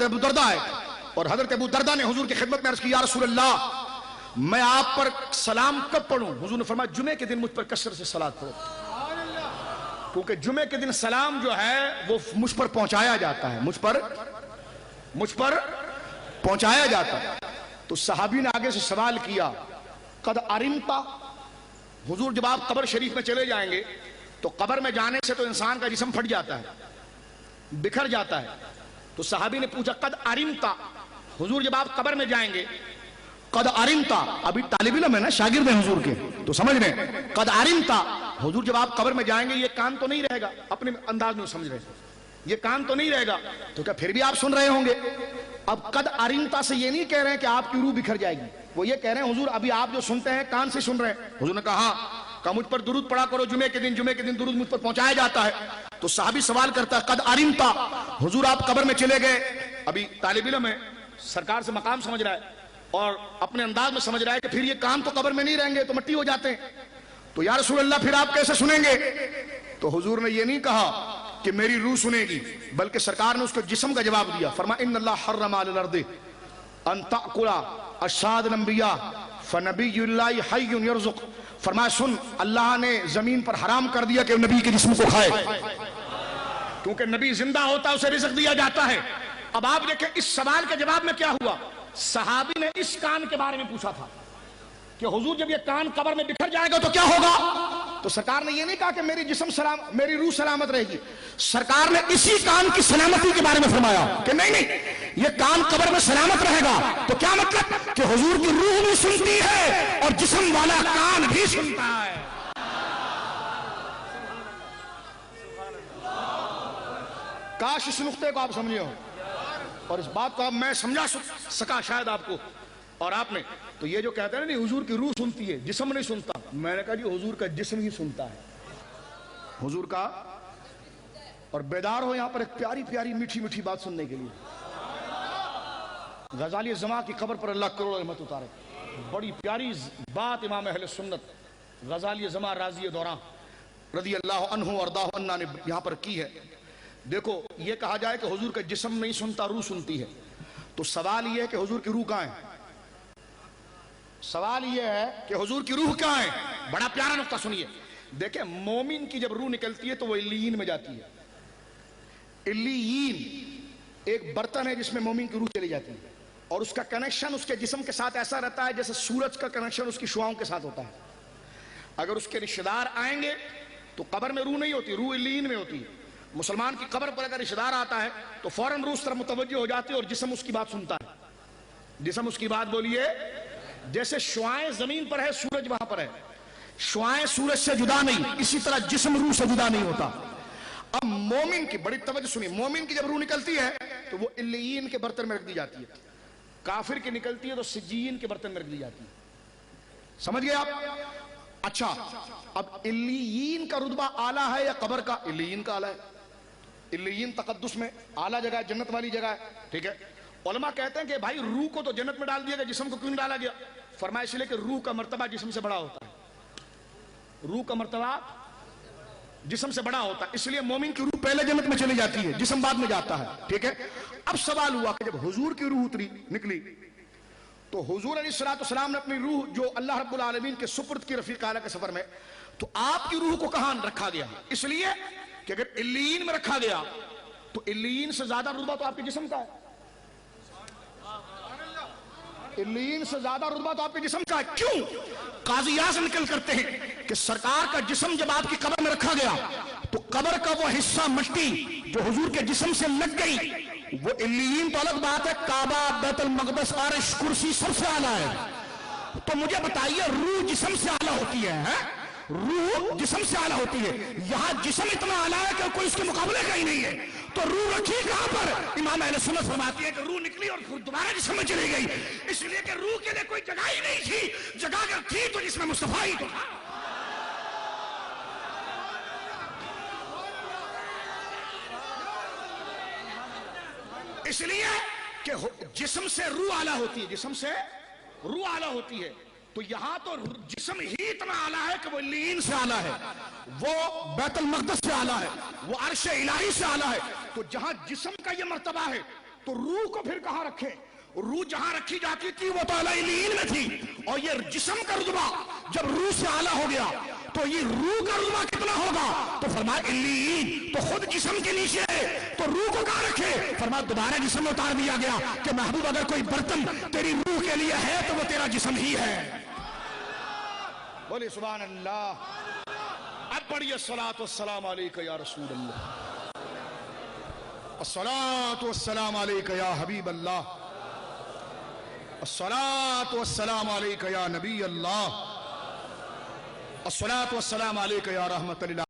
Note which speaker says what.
Speaker 1: حضرت ابو دردہ ہے، اور حضرت ابو دردہ نے حضور کی خدمت میں عرض کی یا رسول اللہ میں آپ پر سلام کب پڑھوں؟ حضور نے فرمایا جمعے کے دن مجھ پر کثرت سے صلاۃ پڑھو، کیونکہ جمعے کے دن سلام جو ہے وہ مجھ پر پہنچایا جاتا ہے، مجھ پر پہنچایا جاتا ہے۔ تو صحابی نے آگے سے سوال کیا قد علمت، حضور جب آپ قبر شریف میں چلے جائیں گے تو قبر میں جانے سے تو انسان کا جسم پھٹ جاتا ہے، بکھر جاتا ہے، تو صحابی نے پوچھا قد علمت، حضور جب آپ قبر میں جائیں گے قد علمت، ابھی طالب علم ہے نا، شاگرد ہیں حضور کے تو سمجھ رہے ہیں، قد علمت، حضور جب آپ قبر میں جائیں گے یہ کان تو نہیں رہے گا، اپنے انداز میں سمجھ رہے ہیں یہ کان تو نہیں رہے گا، تو کیا پھر بھی آپ سن رہے ہوں گے؟ اب قد علمت سے یہ نہیں کہہ رہے ہیں کہ آپ کی روح بکھر جائے گی، وہ یہ کہہ رہے ہیں حضور ابھی آپ جو سنتے ہیں کان سے سن رہے ہیں۔ حضور نے کہا مجھ پر درود پڑھا کرو، جمعے کے دن درود مجھ پر پہنچایا جاتا ہے۔ تو صحابی سوال کرتا ہے قد علمت، حضور آپ قبر میں چلے گئے، ابھی طالب علم ہے، سرکار سے مقام سمجھ رہا ہے اور اپنے انداز میں سمجھ رہا ہے کہ پھر یہ کان تو قبر میں نہیں رہیں گے تو مٹی ہو جاتے ہیں، تو یا رسول اللہ پھر آپ کیسے سنیں گے؟ تو حضور نے یہ نہیں کہا کہ میری روح سنے گی، بلکہ سرکار نے اس کو جسم کا جواب دیا، فرمایا ان اللہ حرم علی الارض ان تأکل اجساد الانبیاء فنبی اللہ حی یرزق، فرمایا سن اللہ نے زمین پر حرام کر دیا کہ نبی کے جسم کو کھائے، کیونکہ نبی زندہ ہوتا ہے اسے رزق دیا جاتا ہے۔ اب آپ دیکھیں اس سوال کے جواب میں کیا ہوا، صحابی نے اس کان کے بارے میں پوچھا تھا کہ حضور جب یہ کان قبر میں بکھر جائے گا تو کیا ہوگا؟ تو سرکار نے یہ نہیں کہا کہ میری روح سلامت رہے گی، سرکار نے اسی کان کی سلامتی کے بارے میں فرمایا کہ نہیں یہ کان قبر میں سلامت رہے گا، تو کیا مطلب کہ حضور کی روح بھی سنتی ہے اور جسم والا کان بھی سنتا ہے۔ کاش اس نقطے کو آپ سمجھے ہو اور اس بات کو میں سمجھا سکا شاید آپ کو اور آپ نے، تو یہ جو کہتے ہیں نہیں حضور کی روح سنتی ہے جسم نہیں سنتا، میں نے کہا جی حضور کا جسم ہی سنتا ہے، حضور کا۔ اور بیدار ہو یہاں پر ایک پیاری پیاری میٹھی میٹھی بات سننے کے لیے، غزالی زماں کی قبر پر اللہ کروڑ رحمت اتارے، بڑی پیاری بات امام اہل سنت غزالی زماں راضی دوراں رضی اللہ عنہ وارضاہ عنہ نے یہاں پر کی ہے۔ دیکھو یہ کہا جائے کہ حضور کا جسم نہیں سنتا روح سنتی ہے، تو سوال یہ ہے کہ حضور کی روح کہاں ہے؟ سوال یہ ہے کہ حضور کی روح کہاں ہے؟ بڑا پیارا نقطہ سنیے، دیکھیں مومن کی جب روح نکلتی ہے تو وہ علیین میں جاتی ہے۔ علیین ایک برتن ہے جس میں مومن کی روح چلی جاتی ہے اور اس کا کنیکشن اس کے جسم کے ساتھ ایسا رہتا ہے جیسے سورج کا کنیکشن اس کی شعاؤں کے ساتھ ہوتا ہے۔ اگر اس کے رشتہ دار آئیں گے تو قبر میں روح نہیں ہوتی، روح علیین میں ہوتی ہے۔ مسلمان کی قبر پر اگر رشتہ دار آتا ہے تو فوراً روح اس طرف متوجہ ہو جاتی ہے اور جسم اس کی بات سنتا ہے، جسم اس کی بات بولیے، جیسے شعائیں زمین پر ہے سورج وہاں پر ہے، شعائیں سورج سے جدا نہیں، اسی طرح جسم روح سے جدا نہیں ہوتا۔ اب مومن کی بڑی توجہ سنیے، مومن کی جب روح نکلتی ہے تو وہ علیین کے برتن میں رکھ دی جاتی ہے، کافر کی نکلتی ہے تو سجین کے برتن میں رکھ دی جاتی ہے، سمجھ گئے آپ؟ اچھا اب علیین کا رتبہ اعلیٰ ہے یا قبر کا؟ علیین کا اعلیٰ ہے، علیین تقدس میں اعلیٰ جگہ ہے، جنت والی جگہ ہے، ٹھیک ہے۔ علماء کہتے ہیں کہ بھائی روح کو تو جنت میں ڈال دیا گیا، جسم کو کیوں نہیں ڈالا گیا؟ فرمایا اس لیے کہ روح کا مرتبہ جسم سے بڑا ہوتا ہے، روح کا مرتبہ جسم سے بڑا ہوتا ہے، اس لیے مومن کی روح پہلے جنت میں چلی جاتی ہے، جسم بعد میں جاتا ہے، ٹھیک ہے۔ اب سوال ہوا کہ جب حضور کی روح نکلی تو حضور علیہ السلام نے اپنی روح جو اللہ رب العالمین کے سپرد کی رفیق اعلیٰ کے سفر میں، تو آپ کی روح کو کہاں رکھا گیا؟ اس لیے کہ اگر علیین میں رکھا گیا تو علیین سے زیادہ رتبہ تو آپ کے جسم کا ہے، علیین سے زیادہ رتبہ تو آپ کے جسم کا ہے۔ کیوں؟ قاضی اعظم نکل کرتے ہیں کہ سرکار کا جسم جب آپ کی قبر میں رکھا گیا تو قبر کا وہ حصہ مٹی جو حضور کے جسم سے لگ گئی وہ علیین تو الگ بات ہے، کعبہ، بیت المقدس، عرش، کرسی سب سے اعلیٰ ہے۔ تو مجھے بتائیے روح جسم سے اعلیٰ ہوتی ہے، روح جسم سے اعلیٰ ہوتی ہے، یہاں جسم اتنا اعلیٰ ہے کہ کوئی اس کے مقابلے کا ہی نہیں ہے، تو روح رکھی کہاں پر؟ امام اہل سنت فرماتی ہے کہ روح نکلی اور پھر دوبارہ جسم میں چلی گئی، اس لیے کہ روح کے لیے کوئی جگہ ہی نہیں تھی، جگہ اگر تھی تو جس میں مصطفیٰ ہی تو تھا۔ اس لیے کہ جسم سے روح اعلیٰ ہوتی ہے، جسم سے روح اعلیٰ ہوتی ہے، تو یہاں تو جسم ہی اتنا اعلیٰ ہے کہ وہ علیین سے اعلیٰ ہے، وہ بیت المقدس سے اعلیٰ ہے، وہ عرش الہی سے اعلیٰ ہے۔ تو جہاں جسم کا یہ مرتبہ ہے تو روح کو پھر کہاں رکھے؟ روح جہاں رکھی جاتی تھی وہ تو اعلیٰ علیین میں تھی، اور یہ جسم کا رتبہ جب روح سے اعلیٰ ہو گیا تو یہ روح کا رتبہ کتنا ہوگا؟ تو فرمایا علیین تو خود جسم کے نیچے ہے، تو روح کو کہاں رکھے؟ فرمایا دوبارہ جسم میں اتار دیا گیا کہ محبوب اگر کوئی برتن تیری روح کے لیے ہے تو وہ تیرا جسم ہی ہے۔ بولے سبحان اللہ۔ اب پڑھیے الصلاۃ والسلام علیک یا رسول اللہ، الصلاۃ والسلام علیک یا حبیب اللہ، الصلاۃ والسلام علیک یا نبی اللہ، الصلاۃ والسلام علیک یا رحمت اللہ۔